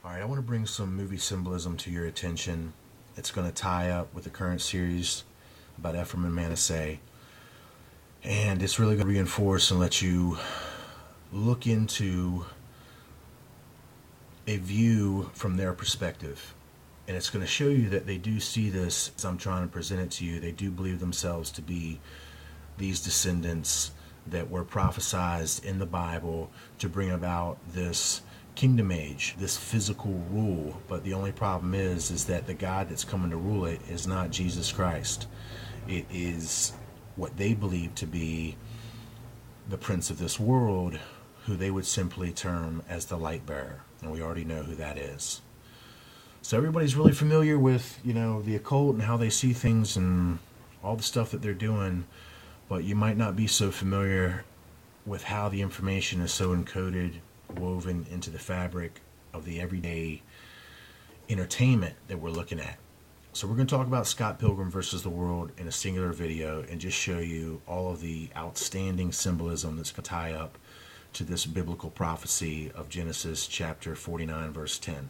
All right, I want to bring some movie symbolism to your attention. It's going to tie up with the current series about Ephraim and Manasseh. And it's really going to reinforce and let you look into a view from their perspective. And it's going to show you that they do see this as I'm trying to present it to you. They do believe themselves to be these descendants that were prophesized in the Bible to bring about this kingdom age, this physical rule. But the only problem is that the God that's coming to rule it is not Jesus Christ. It is what they believe to be the prince of this world, who they would simply term as the light bearer. And we already know who that is. So everybody's really familiar with, the occult and how they see things and all the stuff that they're doing, but you might not be so familiar with how the information is so encoded, woven into the fabric of the everyday entertainment that we're looking at. So we're going to talk about Scott Pilgrim versus the world in a singular video and just show you all of the outstanding symbolism that's going to tie up to this biblical prophecy of Genesis chapter 49 verse 10.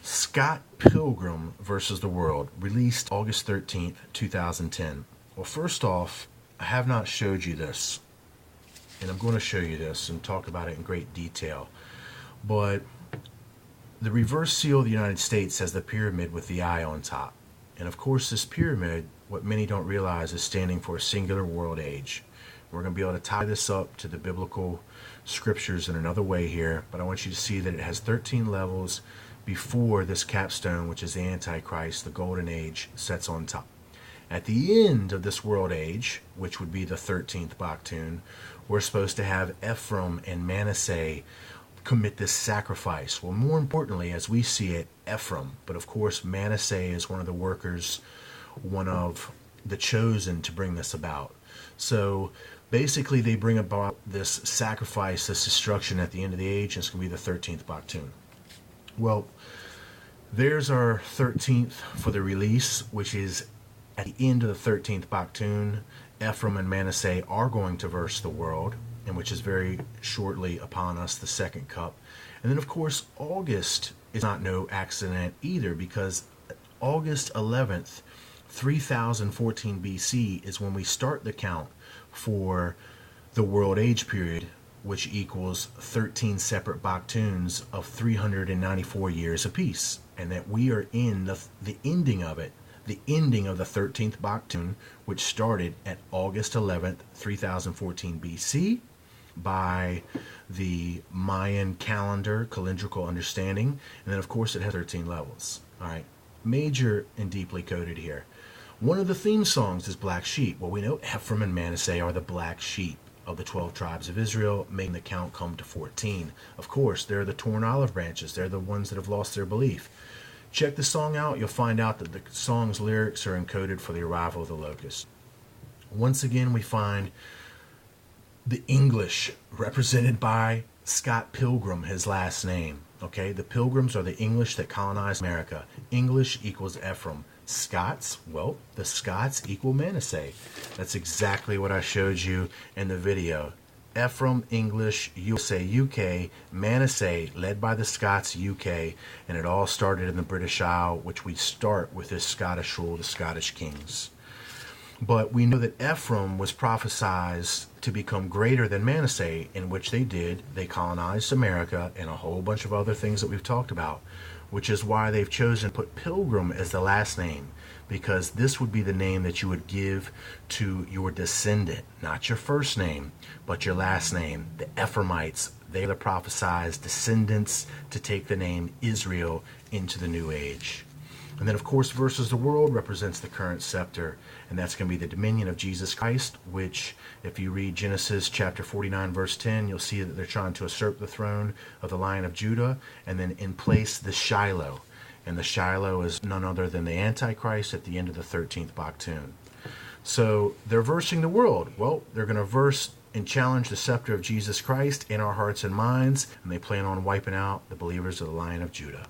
Scott Pilgrim versus the world, released August 13th, 2010. Well, first off, I have not showed you this, and I'm going to show you this and talk about it in great detail. But the reverse seal of the United States has the pyramid with the eye on top. And of course, this pyramid, what many don't realize, is standing for a singular world age. We're going to be able to tie this up to the biblical scriptures in another way here, but I want you to see that it has 13 levels before this capstone, which is the Antichrist, the golden age, sets on top. At the end of this world age, which would be the 13th Baktun, we're supposed to have Ephraim and Manasseh commit this sacrifice. Well, more importantly, as we see it, Ephraim, but of course Manasseh is one of the workers, one of the chosen to bring this about. So basically they bring about this sacrifice, this destruction at the end of the age, and it's going to be the 13th Baktun. Well, there's our 13th for the release, which is at the end of the 13th Baktun. Ephraim and Manasseh are going to verse the world, and which is very shortly upon us, the second cup. And then, of course, August is not no accident either, because August 11th, 3014 BC is when we start the count for the world age period, which equals 13 separate Baktuns of 394 years apiece. And that we are in the ending of it, the ending of the 13th Baktun, which started at August 11th, 3014 BC, by the Mayan calendar, calendrical understanding. And then, of course, it has 13 levels. All right, major and deeply coded here. One of the theme songs is Black Sheep. Well, we know Ephraim and Manasseh are the black sheep of the 12 tribes of Israel, making the count come to 14. Of course, they're the torn olive branches. They're the ones that have lost their belief. Check the song out. You'll find out that the song's lyrics are encoded for the arrival of the locust. Once again, we find the English represented by Scott Pilgrim, his last name. Okay, the Pilgrims are the English that colonized America. English equals Ephraim. Scots, well, the Scots equal Manasseh. That's exactly what I showed you in the video. Ephraim, English, USA, UK, Manasseh, led by the Scots, UK, and it all started in the British Isle, which we start with this Scottish rule, the Scottish kings. But we know that Ephraim was prophesied to become greater than Manasseh, in which they did. They colonized America and a whole bunch of other things that we've talked about, which is why they've chosen to put Pilgrim as the last name, because this would be the name that you would give to your descendant, not your first name, but your last name. The Ephraimites, they are the prophesied descendants to take the name Israel into the new age. And then, of course, versus the world represents the current scepter, and that's going to be the dominion of Jesus Christ, which, if you read Genesis chapter 49, verse 10, you'll see that they're trying to usurp the throne of the Lion of Judah, and then in place the Shiloh. And the Shiloh is none other than the Antichrist at the end of the 13th Baktun. So they're versing the world. Well, they're going to verse and challenge the scepter of Jesus Christ in our hearts and minds, and they plan on wiping out the believers of the Lion of Judah.